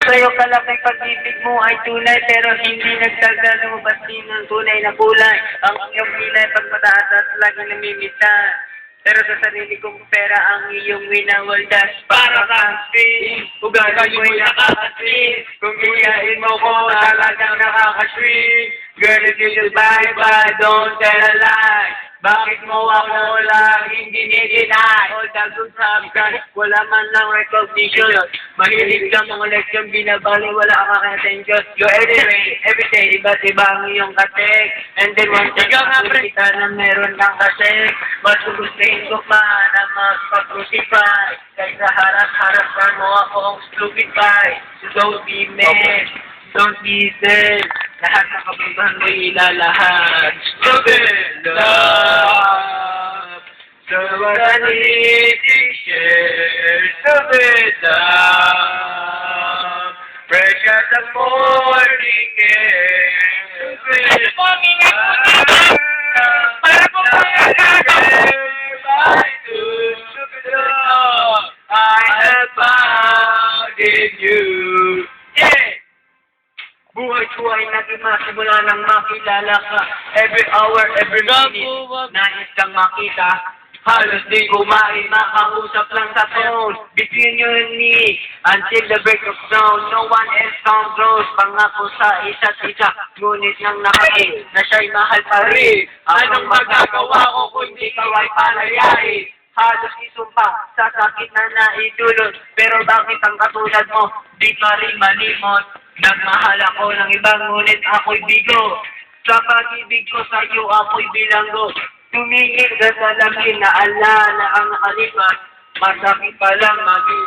Sa'yo kalaking pag-ibig mo ay tunay pero hindi nagtagal lumabas din ng tunay na kulay. Ang iyong kilay pag mataas at laging namimitan. Pero sa sarili kong pera ang iyong winawaldas para kang spin. Ugali mo'y nakakaswing. Kung iyain mo ko talagang nakakaswing. Girl, if you just bye-bye, don't tell a lie. Bakit mo ako laging dinideny? All the good have gone, wala man lang recognition. Mahilig ka mga leksyon, binabali, wala ka ka-attention. Yo, anyway, everyday, iba't iba ang iyong katek. And then once kita na meron kang katek, mas gugustuhin ko pa na magpag-crucify. Kaysa harap-harapan mo akong stupidify. So don't be mad, don't be dead. Lahat ng kababahan mo ilalahat. Stupid love. So what I need to share. Stupid love. Fresh as the morning air. Stupid love. Para po stupid love. I have found in you. Buhay ko ay naging masimula nang makilala ka. Every hour, every minute, nais kang makita. Halos di kumain, makausap lang sa phone. Between you and me, until the break of dawn, no one else comes close. Pangako sa isa't isa, ngunit nang nakain, na siya'y mahal pa rin. Anong magagawa ko kung di ka ay palayain? Halos isumpa sa sakit na naidulot. Pero bakit ang katulad mo, di pa rin malimot? Nagmahal ako ng ibang ngunit ako'y bigo. Sa pag-ibig ko sa iyo ako'y bilanggo. Tumingin ka sa lamin na alala ang nakalipas. Masakit pa lang maging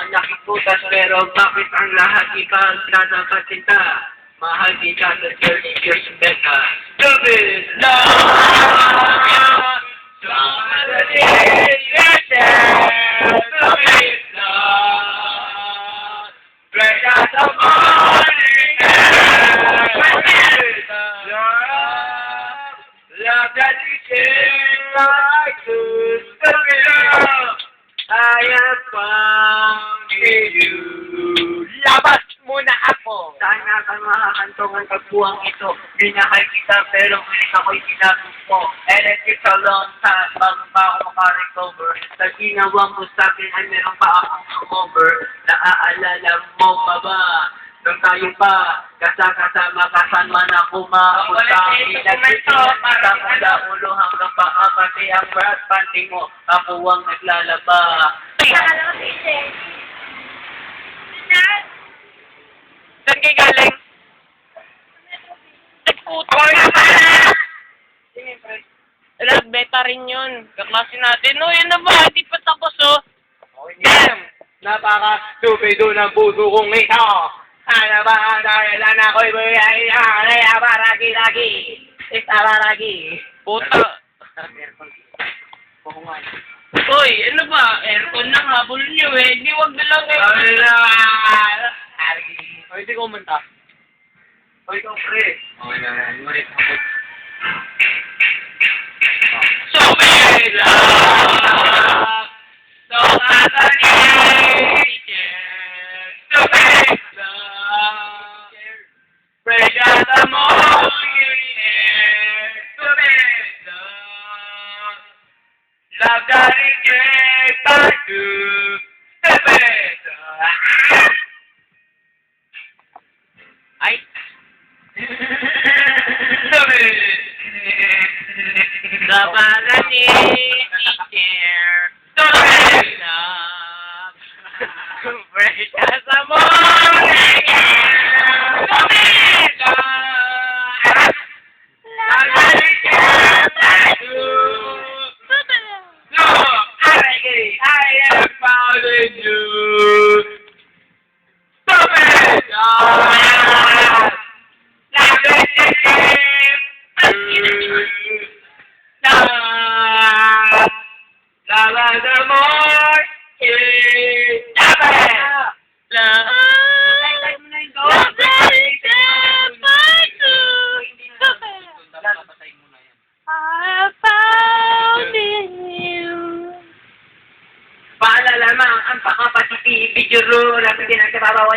nakikutas pero bakit ang lahat ipagkakasinta? Mahal kita sa 30 years beta. Stupid love! Somebody yourself. Stupid love! Fresh as the morning air. Love that you share like this. Stupid love! I have found in you. Labas muna ako! Sana ka makakantong ang pagbuwang ito. Binakay kita pero ngayon ako'y sinabog mo. And it is a long time bago pa ako makarecover. Sa ginawa mo sa akin ay meron pa akong hangover. Naaalala mo pa ba? Nung tayo pa, kasama kasan man ako mapunta. Pinagsisimula mula ulo hanggang paa, pati ang brat panty mo, ako ang naglalaba. Saan kayo galing? Nagputo! Beta rin yun. Kaklase natin. No, yan na ba? Hindi pa tapos, oh. Okay, damn! Napaka-stupido ng puso kong ito. Ano ba ang dahilan ako'y buhay? Kaya paragi-lagi. Paragi. Puta. Uy, ano ba? Aircon lang, habol nyo eh. Hindi, wag na lang eh. Ano naman? O, hindi ko umanta. O, ikaw pre. Okay na, ngunit ako. So may love, so katanin, so may love, fresh as the morning air, so may love, love that it gave back to the better. Ay, so may Labanan ni teacher. Fresh as a